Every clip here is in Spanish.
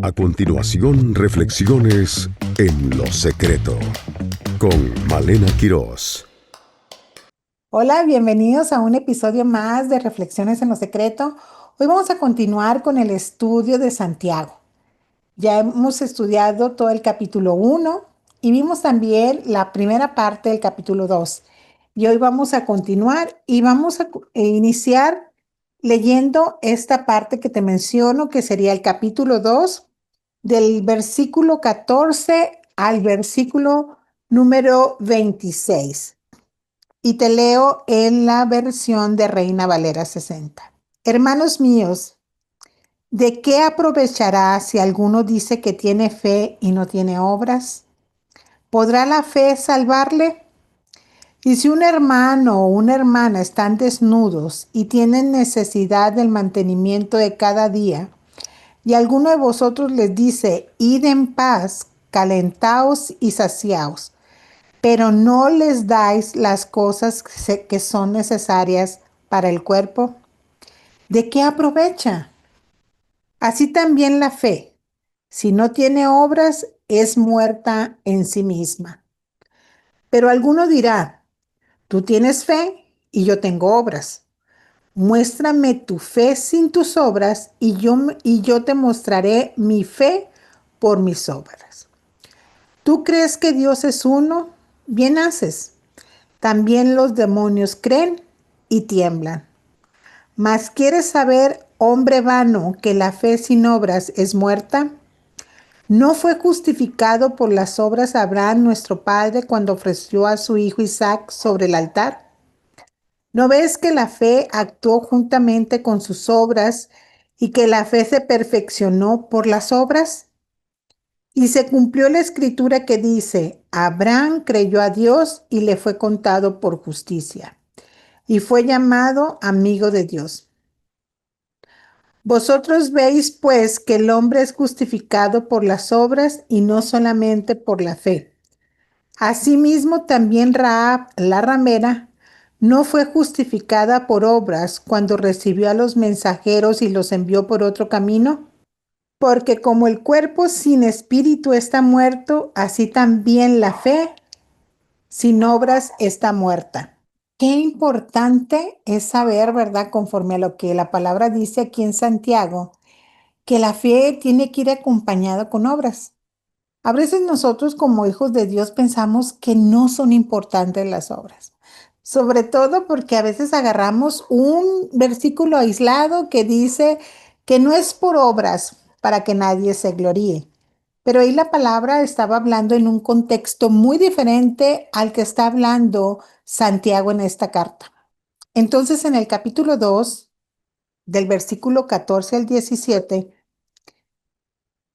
A continuación, reflexiones en lo secreto con Malena Quirós. Hola, bienvenidos a un episodio más de Reflexiones en lo Secreto. Hoy vamos a continuar con el estudio de Santiago. Ya hemos estudiado todo el capítulo 1 y vimos también la primera parte del capítulo 2. Y hoy vamos a continuar y vamos a iniciar leyendo esta parte que te menciono, que sería el capítulo 2, del versículo 14 al versículo número 26. Y te leo en la versión de Reina Valera 60. Hermanos míos, ¿de qué aprovechará si alguno dice que tiene fe y no tiene obras? ¿Podrá la fe salvarle? Y si un hermano o una hermana están desnudos y tienen necesidad del mantenimiento de cada día, y alguno de vosotros les dice, id en paz, calentaos y saciaos, pero no les dais las cosas que son necesarias para el cuerpo, ¿de qué aprovecha? Así también la fe, si no tiene obras, es muerta en sí misma. Pero alguno dirá, tú tienes fe y yo tengo obras. Muéstrame tu fe sin tus obras y yo te mostraré mi fe por mis obras. ¿Tú crees que Dios es uno? Bien haces. También los demonios creen y tiemblan. Mas ¿quieres saber, hombre vano, que la fe sin obras es muerta? ¿No fue justificado por las obras Abraham nuestro padre cuando ofreció a su hijo Isaac sobre el altar? ¿No ves que la fe actuó juntamente con sus obras y que la fe se perfeccionó por las obras? Y se cumplió la escritura que dice, Abraham creyó a Dios y le fue contado por justicia, y fue llamado amigo de Dios. Vosotros veis, pues, que el hombre es justificado por las obras y no solamente por la fe. Asimismo, también Rahab, la ramera, no fue justificada por obras cuando recibió a los mensajeros y los envió por otro camino, porque como el cuerpo sin espíritu está muerto, así también la fe sin obras está muerta. Qué importante es saber, ¿verdad? Conforme a lo que la palabra dice aquí en Santiago, que la fe tiene que ir acompañada con obras. A veces nosotros como hijos de Dios pensamos que no son importantes las obras, sobre todo porque a veces agarramos un versículo aislado que dice que no es por obras para que nadie se gloríe. Pero ahí la palabra estaba hablando en un contexto muy diferente al que está hablando Santiago en esta carta. Entonces, en el capítulo 2, del versículo 14 al 17,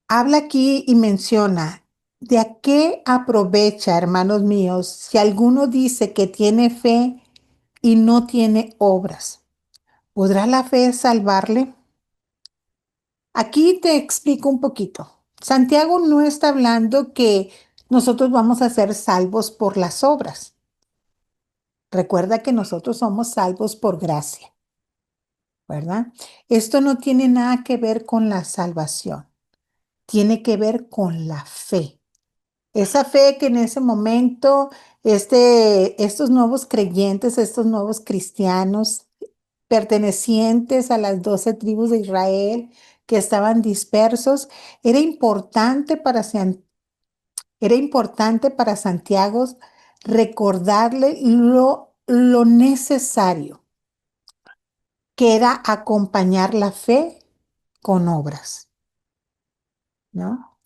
habla aquí y menciona, ¿de a qué aprovecha, hermanos míos, si alguno dice que tiene fe y no tiene obras? ¿Podrá la fe salvarle? Aquí te explico un poquito. Santiago no está hablando que nosotros vamos a ser salvos por las obras. Recuerda que nosotros somos salvos por gracia, ¿verdad? Esto no tiene nada que ver con la salvación, tiene que ver con la fe. Esa fe que en ese momento estos nuevos creyentes, estos nuevos cristianos pertenecientes a las 12 tribus de Israel que estaban dispersos, era importante para, era importante para Santiago recordarle lo necesario que era acompañar la fe con obras, ¿no?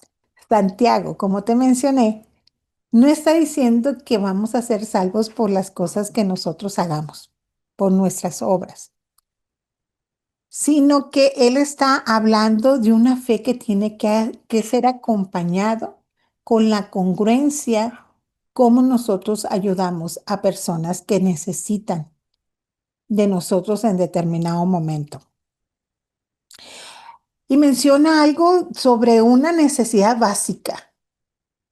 Santiago, como te mencioné, no está diciendo que vamos a ser salvos por las cosas que nosotros hagamos, por nuestras obras, sino que él está hablando de una fe que tiene que ser acompañado con la congruencia, como nosotros ayudamos a personas que necesitan de nosotros en determinado momento. Y menciona algo sobre una necesidad básica,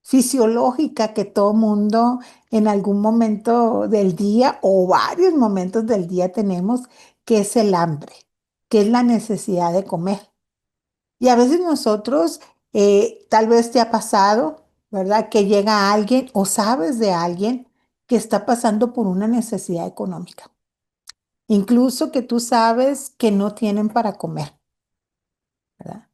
fisiológica, que todo mundo en algún momento del día o varios momentos del día tenemos, que es el hambre, que es la necesidad de comer. Y a veces nosotros Tal vez te ha pasado, ¿verdad? Que llega alguien o sabes de alguien que está pasando por una necesidad económica. Incluso que tú sabes que no tienen para comer, ¿verdad?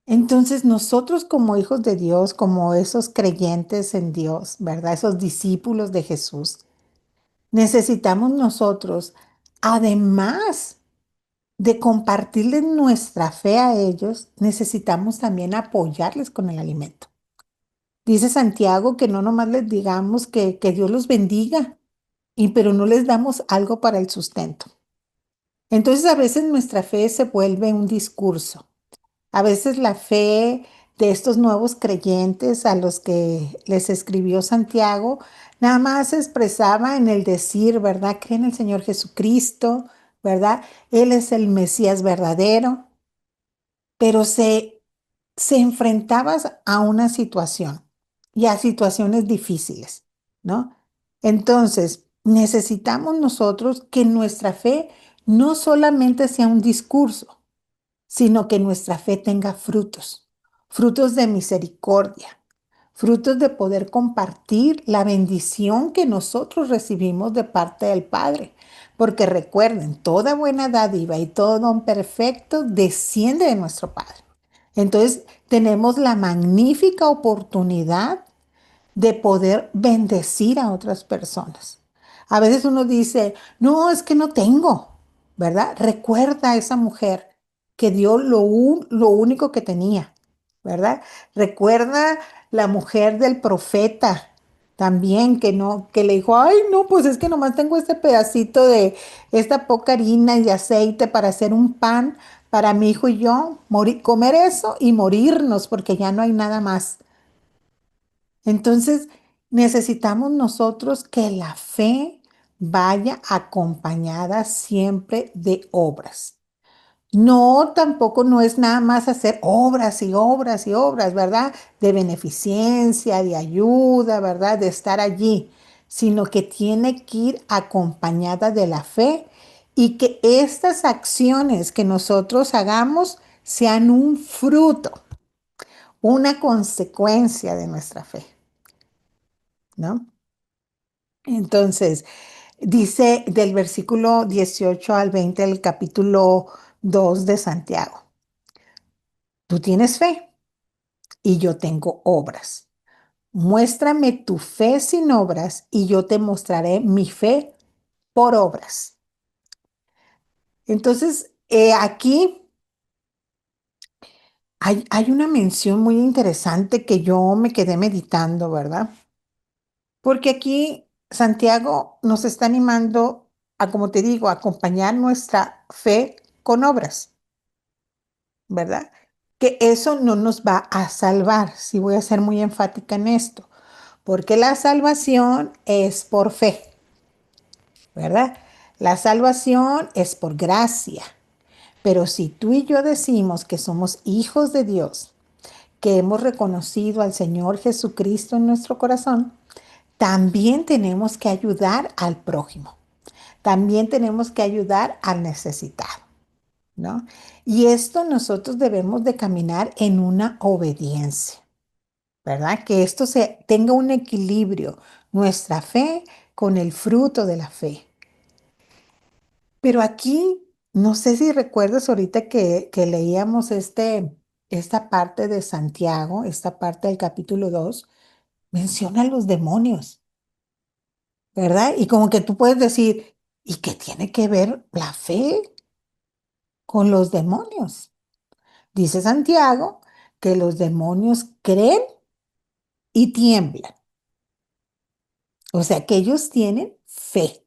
Entonces nosotros como hijos de Dios, como esos creyentes en Dios, ¿verdad? Esos discípulos de Jesús, necesitamos nosotros, además de compartirles nuestra fe a ellos, necesitamos también apoyarles con el alimento. Dice Santiago que no nomás les digamos que Dios los bendiga, pero no les damos algo para el sustento. Entonces a veces nuestra fe se vuelve un discurso. A veces la fe de estos nuevos creyentes a los que les escribió Santiago, nada más se expresaba en el decir, ¿verdad? Creen en el Señor Jesucristo, ¿verdad? Él es el Mesías verdadero, pero se enfrentaba a una situación y a situaciones difíciles, ¿no? Entonces, necesitamos nosotros que nuestra fe no solamente sea un discurso, sino que nuestra fe tenga frutos, frutos de misericordia, frutos de poder compartir la bendición que nosotros recibimos de parte del Padre. Porque recuerden, toda buena dádiva y todo don perfecto desciende de nuestro Padre. Entonces, tenemos la magnífica oportunidad de poder bendecir a otras personas. A veces uno dice, no, es que no tengo, ¿verdad? Recuerda a esa mujer que dio lo único que tenía, ¿verdad? Recuerda la mujer del profeta también que no, que le dijo, ay, no, pues es que nomás tengo este pedacito de esta poca harina y aceite para hacer un pan para mi hijo y yo, comer eso y morirnos porque ya no hay nada más. Entonces, necesitamos nosotros que la fe vaya acompañada siempre de obras. No, tampoco no es nada más hacer obras y obras y obras, ¿verdad? De beneficencia, de ayuda, ¿verdad? De estar allí, sino que tiene que ir acompañada de la fe y que estas acciones que nosotros hagamos sean un fruto, una consecuencia de nuestra fe, ¿no? Entonces, dice del versículo 18 al 20 del capítulo 2 de Santiago, tú tienes fe y yo tengo obras. Muéstrame tu fe sin obras y yo te mostraré mi fe por obras. Entonces, aquí hay una mención muy interesante que yo me quedé meditando, ¿verdad? Porque aquí Santiago nos está animando a, como te digo, a acompañar nuestra fe con obras, ¿verdad? Que eso no nos va a salvar, si voy a ser muy enfática en esto, porque la salvación es por fe, ¿verdad? La salvación es por gracia, pero si tú y yo decimos que somos hijos de Dios, que hemos reconocido al Señor Jesucristo en nuestro corazón, también tenemos que ayudar al prójimo. También tenemos que ayudar al necesitado, ¿no? Y esto nosotros debemos de caminar en una obediencia, ¿verdad? Que esto tenga un equilibrio, nuestra fe con el fruto de la fe. Pero aquí, no sé si recuerdas ahorita que leíamos esta parte de Santiago, esta parte del capítulo 2 menciona a los demonios, ¿verdad? Y como que tú puedes decir, ¿y qué tiene que ver la fe con los demonios? Dice Santiago que los demonios creen y tiemblan. O sea que ellos tienen fe.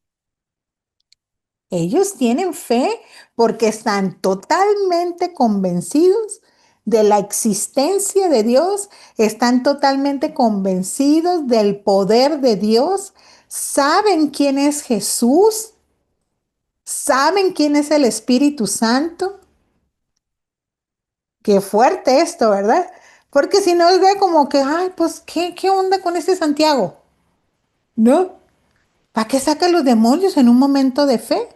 Ellos tienen fe porque están totalmente convencidos de la existencia de Dios, están totalmente convencidos del poder de Dios, saben quién es Jesús, saben quién es el Espíritu Santo. Qué fuerte esto, ¿verdad? Porque si no, es como que, ay, pues, ¿qué onda con ese Santiago? ¿No? ¿Para qué saca los demonios en un momento de fe?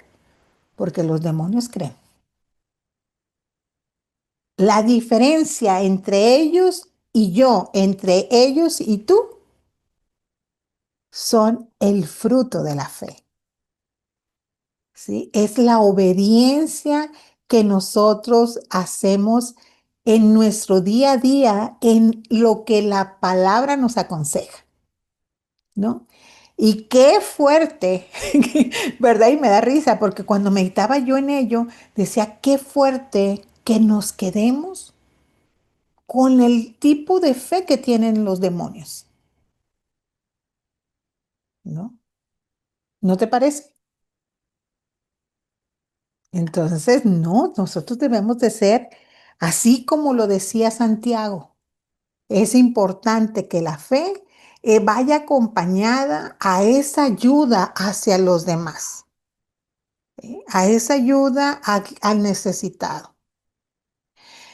Porque los demonios creen. la diferencia entre ellos y yo, entre ellos y tú, son el fruto de la fe. ¿Sí? Es la obediencia que nosotros hacemos en nuestro día a día, en lo que la palabra nos aconseja, ¿no? Y qué fuerte, ¿verdad? Y me da risa porque cuando meditaba yo en ello, decía, qué fuerte que nos quedemos con el tipo de fe que tienen los demonios, ¿no? ¿No te parece? Entonces, no, nosotros debemos de ser así como lo decía Santiago. Es importante que la fe vaya acompañada a esa ayuda hacia los demás, ¿sí? A esa ayuda al necesitado.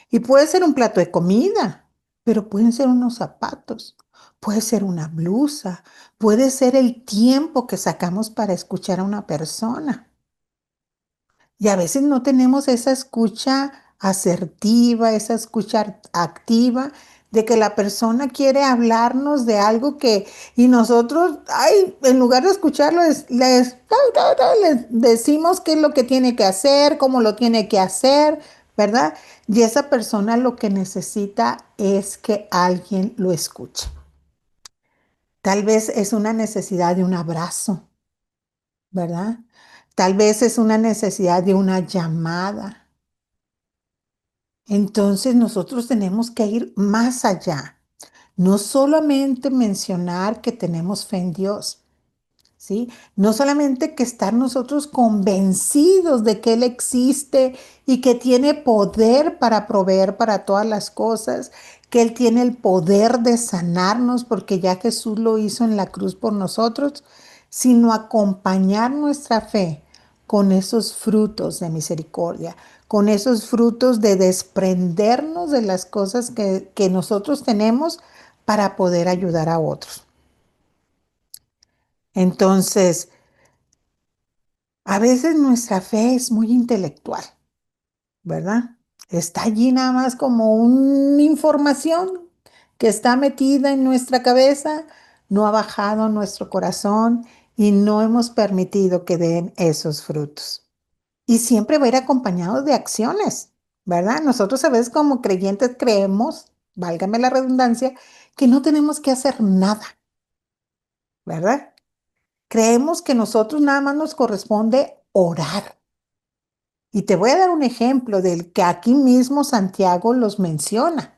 Y puede ser un plato de comida, pero pueden ser unos zapatos, puede ser una blusa, puede ser el tiempo que sacamos para escuchar a una persona. Y a veces no tenemos esa escucha asertiva, esa escucha activa, de que la persona quiere hablarnos de algo que, y nosotros, ay, en lugar de escucharlo, les decimos qué es lo que tiene que hacer, cómo lo tiene que hacer, ¿verdad? Y esa persona lo que necesita es que alguien lo escuche. Tal vez es una necesidad de un abrazo, ¿verdad? Tal vez es una necesidad de una llamada. Entonces nosotros tenemos que ir más allá. No solamente mencionar que tenemos fe en Dios, ¿sí? No solamente que estar nosotros convencidos de que Él existe y que tiene poder para proveer para todas las cosas, que Él tiene el poder de sanarnos porque ya Jesús lo hizo en la cruz por nosotros, sino acompañar nuestra fe con esos frutos de misericordia, con esos frutos de desprendernos de las cosas que nosotros tenemos para poder ayudar a otros. Entonces, a veces nuestra fe es muy intelectual, ¿verdad? Está allí nada más como una información que está metida en nuestra cabeza, no ha bajado a nuestro corazón y no hemos permitido que den esos frutos. Y siempre va a ir acompañado de acciones, ¿verdad? Nosotros a veces como creyentes creemos, válgame la redundancia, que no tenemos que hacer nada, ¿verdad? Creemos que nosotros nada más nos corresponde orar. Y te voy a dar un ejemplo del que aquí mismo Santiago los menciona.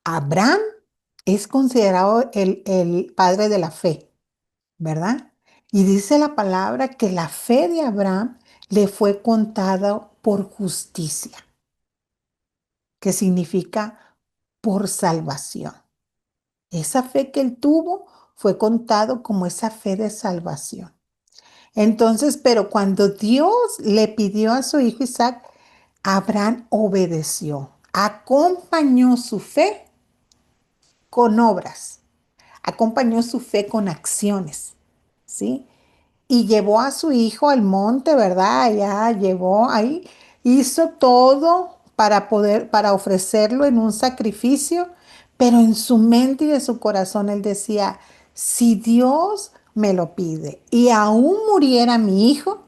Abraham es considerado el padre de la fe, ¿verdad? Y dice la palabra que la fe de Abraham le fue contada por justicia, que significa por salvación. Esa fe que él tuvo fue contado como esa fe de salvación. Entonces, pero cuando Dios le pidió a su hijo Isaac, Abraham obedeció, acompañó su fe con obras, acompañó su fe con acciones, ¿sí? Y llevó a su hijo al monte, ¿verdad? Allá llevó ahí, hizo todo para ofrecerlo en un sacrificio, pero en su mente y de su corazón él decía, si Dios me lo pide y aún muriera mi hijo,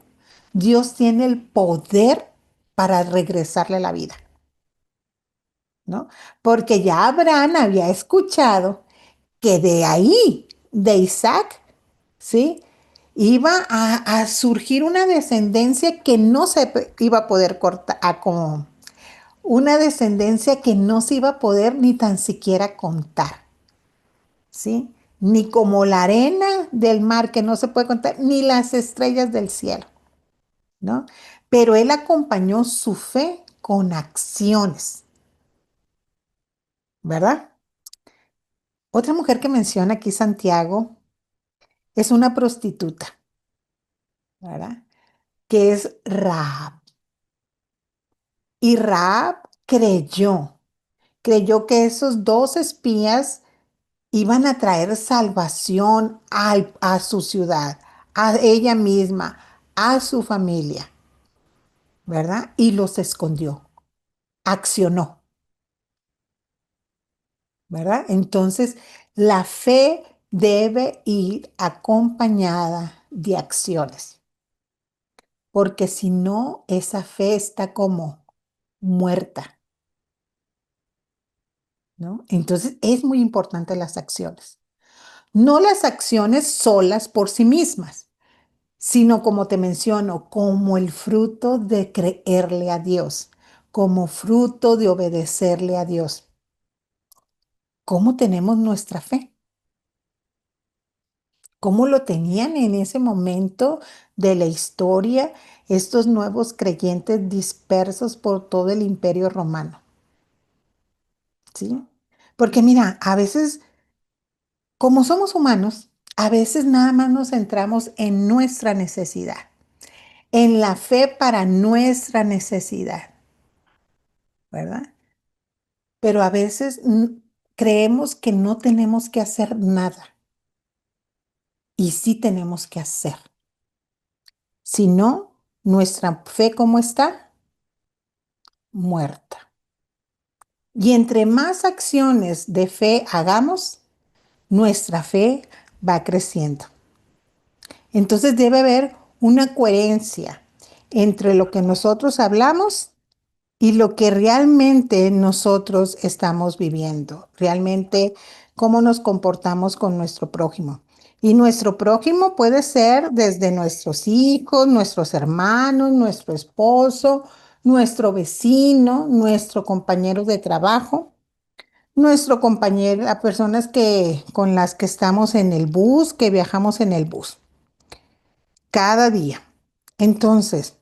Dios tiene el poder para regresarle la vida, ¿no? Porque ya Abraham había escuchado que de ahí, de Isaac, ¿sí? Iba a surgir una descendencia que no se iba a poder cortar, como una descendencia que no se iba a poder ni tan siquiera contar, ¿sí? Ni como la arena del mar que no se puede contar, ni las estrellas del cielo, ¿no? Pero él acompañó su fe con acciones, ¿verdad? Otra mujer que menciona aquí Santiago es una prostituta, ¿verdad? Que es Rahab. Y Rahab creyó que esos dos espías iban a traer salvación a su ciudad, a ella misma, a su familia, ¿verdad? Y los escondió. accionó, ¿verdad? Entonces, la fe debe ir acompañada de acciones, porque si no, esa fe está como muerta, ¿no? Entonces, es muy importante las acciones. No las acciones solas por sí mismas, sino como te menciono, como el fruto de creerle a Dios, como fruto de obedecerle a Dios. ¿Cómo tenemos nuestra fe? ¿Cómo lo tenían en ese momento de la historia estos nuevos creyentes dispersos por todo el imperio romano? ¿Sí? Porque mira, a veces, como somos humanos, a veces nada más nos centramos en nuestra necesidad, en la fe para nuestra necesidad, ¿verdad? Pero a veces creemos que no tenemos que hacer nada y sí tenemos que hacer. Si no, nuestra fe, ¿cómo está? Muerta. Y entre más acciones de fe hagamos, nuestra fe va creciendo. Entonces debe haber una coherencia entre lo que nosotros hablamos y lo que realmente nosotros estamos viviendo, realmente cómo nos comportamos con nuestro prójimo. Y nuestro prójimo puede ser desde nuestros hijos, nuestros hermanos, nuestro esposo, nuestro vecino, nuestro compañero de trabajo, nuestro compañero, las personas con las que estamos en el bus, que viajamos en el bus, cada día. Entonces,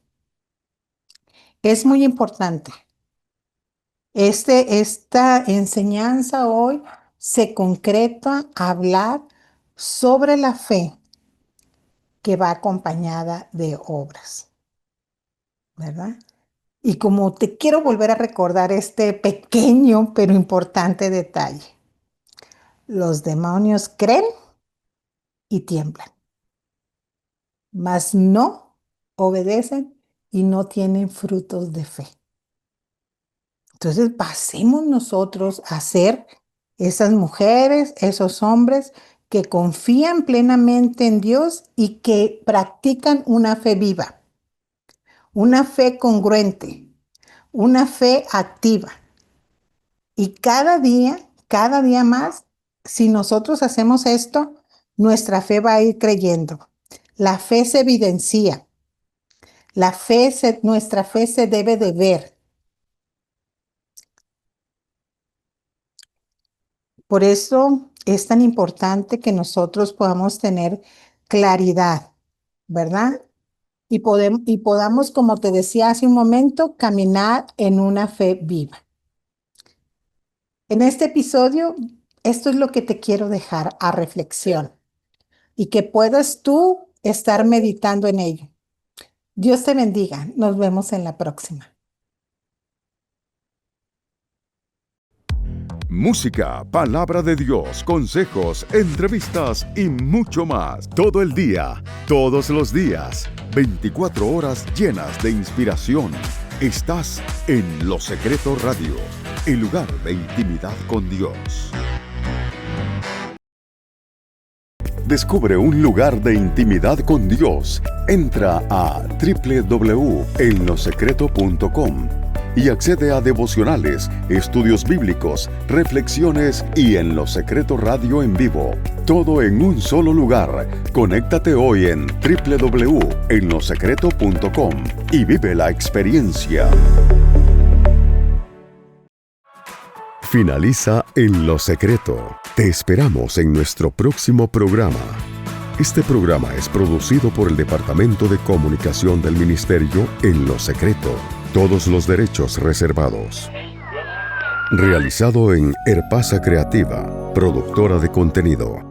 es muy importante. Esta enseñanza hoy se concreta a hablar sobre la fe que va acompañada de obras, ¿verdad? Y como te quiero volver a recordar este pequeño pero importante detalle, los demonios creen y tiemblan, mas no obedecen y no tienen frutos de fe. Entonces, pasemos nosotros a ser esas mujeres, esos hombres que confían plenamente en Dios y que practican una fe viva, una fe congruente, una fe activa. Y cada día más, si nosotros hacemos esto, nuestra fe va a ir creyendo. La fe se evidencia. Nuestra fe se debe de ver. Por eso es tan importante que nosotros podamos tener claridad, ¿verdad? Y podamos, como te decía hace un momento, caminar en una fe viva. En este episodio, esto es lo que te quiero dejar a reflexión y que puedas tú estar meditando en ello. Dios te bendiga. Nos vemos en la próxima. Música, palabra de Dios, consejos, entrevistas y mucho más. Todo el día, todos los días, 24 horas llenas de inspiración. Estás en Lo Secreto Radio, el lugar de intimidad con Dios. Descubre un lugar de intimidad con Dios. Entra a www.enlosecreto.com y accede a devocionales, estudios bíblicos, reflexiones y En Lo Secreto Radio en vivo. Todo en un solo lugar. Conéctate hoy en www.enlosecreto.com y vive la experiencia. Finaliza En Lo Secreto. Te esperamos en nuestro próximo programa. Este programa es producido por el Departamento de Comunicación del Ministerio En Lo Secreto. Todos los derechos reservados. Realizado en Herpasa Creativa, productora de contenido.